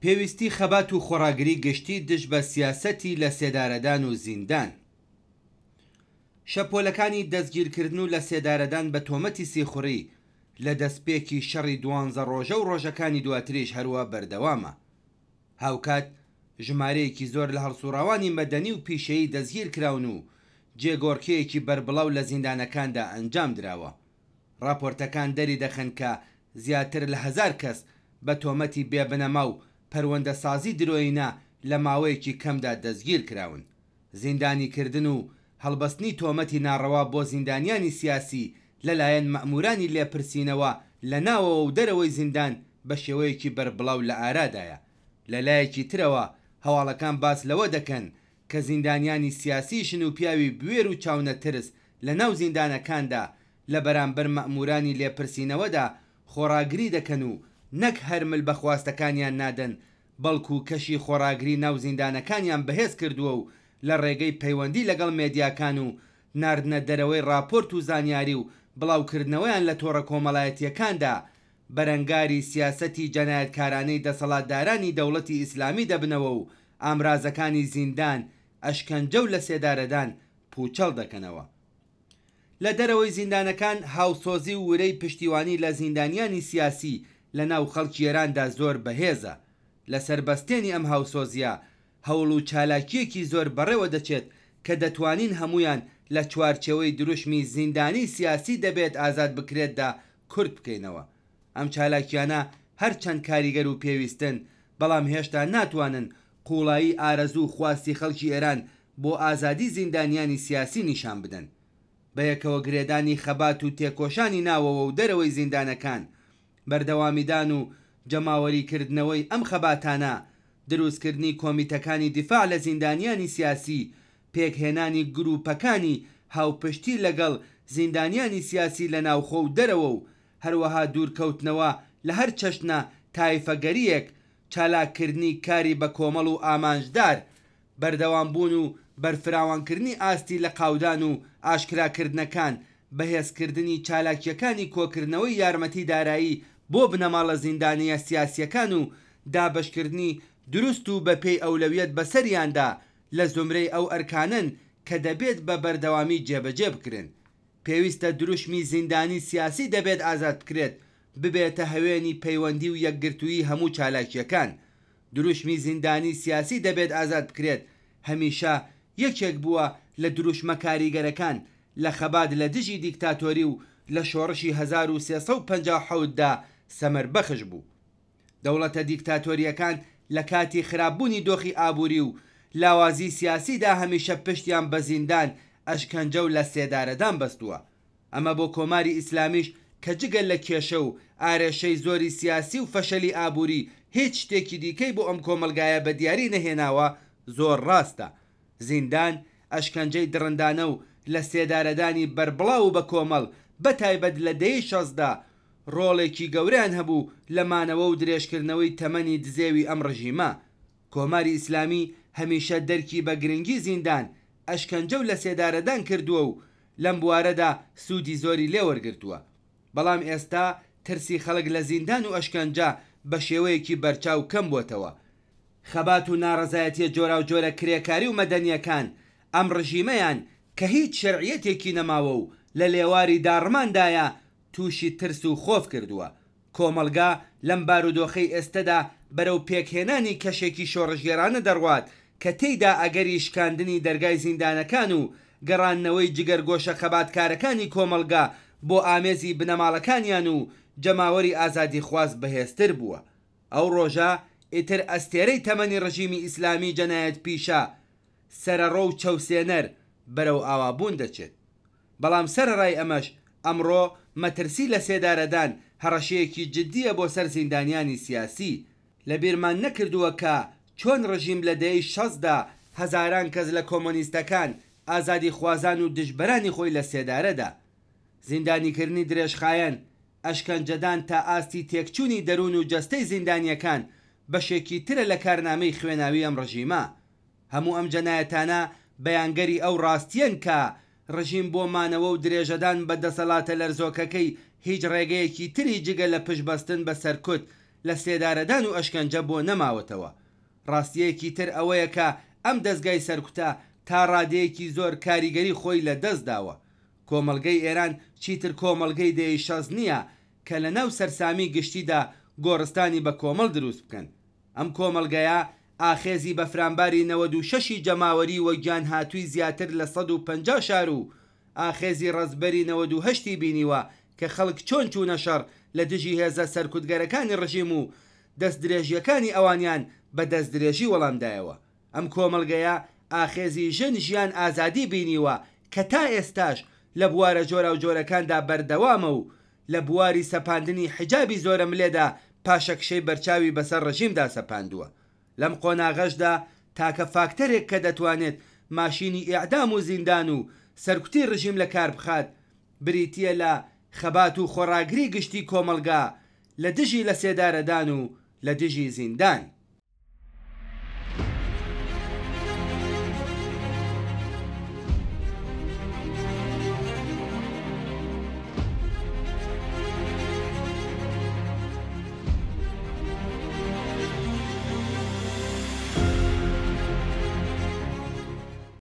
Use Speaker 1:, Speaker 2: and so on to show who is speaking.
Speaker 1: پێویستی خەبات و خۆڕاگری گشتی دژ بە سیاسەتی لە سێدارەدان و زیندان. شەپۆلەکانی دەستگیرکردن و لە سێدارەدان بە تۆمەتی سیخوڕی لە دەستپێکی شەڕی 12 ڕۆژە و ڕۆژەکانی دواتریش هەروە بەردەوامە. هاوکات ژمارەیەکی زۆر لە هەڵسوڕاوانی مەدەنی و پیشەیی دەستگیر کراون و جێگۆڕکەیەکی بربڵاو لە زیندانەکاندا ئەنجام دراوە. راپۆرتەکان دەری دەخەن کە زیاتر لە 1000 کەس بە تۆمەتی بێبنەما و پەروەندە سازی درۆینا لە ماوەیەکی کەمدا دەستگیر کراون. زیندانیکردن و هەڵبەستنی تۆمەتی ناڕەوا بۆ زیندانیانی سیاسی لەلایەن مەئمورانی لێپرسینەوە لە ناوەوە و دەرەوەی زیندان بە شێوەیەکی بربڵاو لە ئارادایە. لەلایەکی ترەوە هەواڵەکان باس لەوە دەکەن کە زیندانیانی سیاسیشن و پیاوی بوێر و چاونە ترس لە ناو زیندانەکاندا لە بەرامبەر مەئمورانی لێپرسینەوەدا خۆڕاگری دەکەن و نەک هەرمل بە خواستەکانیان نادەن، بەڵکو کەشی خۆڕاگری ناو زیندانەکانیان بەهێز کردووە و لە ڕێگەی پەیوەندی لەگەڵ مێدیاکان و ناردنە دەرەوەی راپۆرت و زانیاری و بڵاوکردنەوەیان لە تۆڕە کۆمەڵایەتیەکاندا بەرەنگاری سیاسەتی جەنایەتکارانەی دەسەڵاتدارانی دەوڵەتی ئیسلامی دەبنەوە و ئامرازەکانی زیندان ئەشکەنجە و لە سێدارەدان پوچەڵ دەکەنەوە. لە دەرەوەی زیندانەکان هاوسۆزی و ورەی پشتیوانی لە زیندانیانی سیاسی لە ناو خەڵکی ئێراندا زۆر بەهێزە. لە سەربەستێنی ئەم هاوسۆزیە هەوڵ و چالاکیەکی زۆر بەڕێوە دەچێت کە دەتوانین هەمویان لە چوارچێوەی دروشمی زیندانی سیاسی دەبێت ئازاد بکرێتدا کورت بکەینەوە. ئەم چالاکیانە هەرچەند کاریگەر و پێویستن، بەڵام هێشتا ناتوانن قوڵایی ئارەزوو خواستی خەڵکی ئێران بۆ ئازادی زیندانیانی سیاسی نیشان بدەن. بەیەکەوە گرێدانی خەبات و تێکۆشانی ناوەوە و دەرەوەی زیندانەکان، بەردەوامیدان و جەماوەریکردنەوەی ئەم خەباتانە، دروستکردنی کۆمیتەکانی دیفاع لە زیندانیانی سیاسی، پێکهێنانی گروپەکانی هاوپشتی لەگەڵ زیندانیانی سیاسی لە ناوخۆ و دەرەوە و هەروەها دوورکەوتنەوە لە هەر چەشنە تایفەگەریەک، چالاکردنی کاری بە کۆمەڵ و ئامانجدار، بەردەوامبوون و بەرفراوانکردنی ئاستی لە قاودان و ئاشکراکردنەکان، بەهێزکردنی چالاکیەکانی کۆکردنەوەی یارمەتی دارایی بۆ بنەماڵە زیندانیە سیاسیەکان و دابشکردنی دروست و بەپێی ئەولەویەت بەسەریاندا لە زمرەی ئەو ئەرکانن کە دەبێت بە بەردەوامی جێبەجێ بکرێن. پێویستە دروشمی زیندانی سیاسی دەبێت ئازاد بکرێت، ببێتە هەوێنی پەیوەندی و یەکگرتووی هەموو چالاکیەکان. دروشمی زیندانی سیاسی دەبێت ئازاد بکرێت، هەمیشە یەکێک بووە لە دروشمە کاریگەرەکان لە خەبات لە دژی دیکتاتۆری و لە شۆڕشی 1357دا سەمەربەخش بوو. دەوڵەتە دیکتاتۆریەکان لە کاتی خراپبوونی دۆخی ئابووری و لاوازی سیاسیدا هەمیشە پشتیان بە زیندان، ئەشکەنجە و لە سێدارەدان بەستووە. ئەمە بۆ کۆماری ئیسلامیش کە جگەل لە کێشە و ئارێشەی زۆری سیاسی و فەشەلی ئابووری هیچ شتێکی دیکەی بۆ ئەم کۆمەلگایە بە دیاری نەهێناوە زۆر ڕاستە. زیندان، ئەشکەنجەی درڕندانە و لە سێدارەدانی بەربڵاو بە کۆمەڵ بە تایبەت لە دەی شەزدا ڕۆڵێکی گەورەیان هەبوو لە مانەوە و درێژکردنەوەی تەمەنی دزێوی ئەم ڕژیمە. کۆماری ئیسلامی هەمیشە دەرکی بە گرنگی زیندان، ئەشکەنجە و لە سێدارەدان کردووە و لەم بوارەدا سوودی زۆری لێوەرگرتووە. بەڵام ئێستا ترسی خەڵک لە زیندان و ئەشکەنجە بە شێوەیەکی بەرچاو کەم بۆتەوە. خەبات و ناڕەزایەتیە جۆرا و جۆرە کرێکاری و مەدەنیەکان ئەم ڕژیمەیان کە هیچ شەرعیەتێکی نەماوە و لە لێواری داڕماندایە تووشی ترس و خۆف کردووە. کۆمەلگا لەم بارودۆخەی ئێستەدا بەرەو پێکهێنانی کەشێکی شۆڕژگێرانە دەڕوات کە تێیدا ئەگەری شکاندنی دەرگای زیندانەکان و گەڕانەوەی جگەرگۆشە خەباتکارەکانی کۆمەلگا بۆ ئامێزی بنەماڵەکانیان و جەماوەری ئازادی خواست بەهێزتر بووە. ئەو ڕۆژە ئیتر ئەستێرەی تەمەنی ڕژیمی ئیسلامی جەنایەت پیشە سەرەڕۆ و چەوسێنەر بەرەو ئاوابوون دەچێت. بەڵام سەرەڕای ئەمەش ئەمڕۆ مەترسی لە سێدارەدان هەڕەشەیەکی جددیە بۆ سەر زیندانیانی سیاسی. لە بیرمان نەکردووە کە چۆن ڕژیم لە دەی شەزدا هەزاران کەس لە کۆمۆنیستەکان، ئازادی خوازان و دژبەرانی خۆی لە سێدارەدا. زیندانیکردنی درێژخایەن، ئەشکەنجەدان تا ئاستی تێکچوونی دەروون و جەستەی زیندانیەکان بەشێکی ترە لە کارنامەی خوێناوی ئەم ڕژیمە. هەموو ئەم جەنایەتانە بەیانگەری ئەو ڕاستیەن کە ڕژیم بۆ مانەوە و درێژەدان بە دەسەڵاتە لەرزۆکەکەی هیچ ڕێگەیەکی تری جگە لە پشبەستن بە سەرکوت لە سێدارەدان و ئەشکەنجە بۆ نەماوەتەوە. ڕاستیەکی تر ئەوەیە کە ئەم دەستگای سەرکوتە تا ڕادەیەکی زۆر کاریگەری خۆی لە دەست داوە. کۆمەڵگەی ئێران چیتر کۆمەڵگەی دەیشەز نییە کە لە ناو سەرسامی گشتیدا گۆڕستانی بە کۆمەڵ دروست بکەن. ئەم کۆمەڵگەیە ئاخێزی بە فرامباری 96 جەماوەری وە گیان هاتووی زیاتر لە 150 شار و ئاخێزی ڕزبەری 98 بینیوە کە خەڵک چۆن چوونە شەڕ لە دژی هێزە سەرکوتگەرەکانی ڕژیم و دەست درێژیەکانی ئەوانیان بە دەست درێژی وەڵامدایەوە. ئەم کۆمەڵگەیە ئاخێزی ژن ژیان ئازادی بینیوە کە تا ئێستاش لە بوارە جۆرە و جۆرەکاندا بەردەوامە و لە بواری سەپاندنی حجابی زۆرە ملێدا پاشەکشەی بەرچاوی بەسەر ڕژیمدا سەپاندووە. لەم قۆناغەشدا تاکە فاکتەرێک کە دەتوانێت ماشینی ئیعدام و زیندان و سەرکوتی ڕژیم لە کار بخات بریتیە لە خەبات و خۆڕاگری گشتی کۆمەلگا لە دژی لە سێدارەدان و لە دژی زیندان.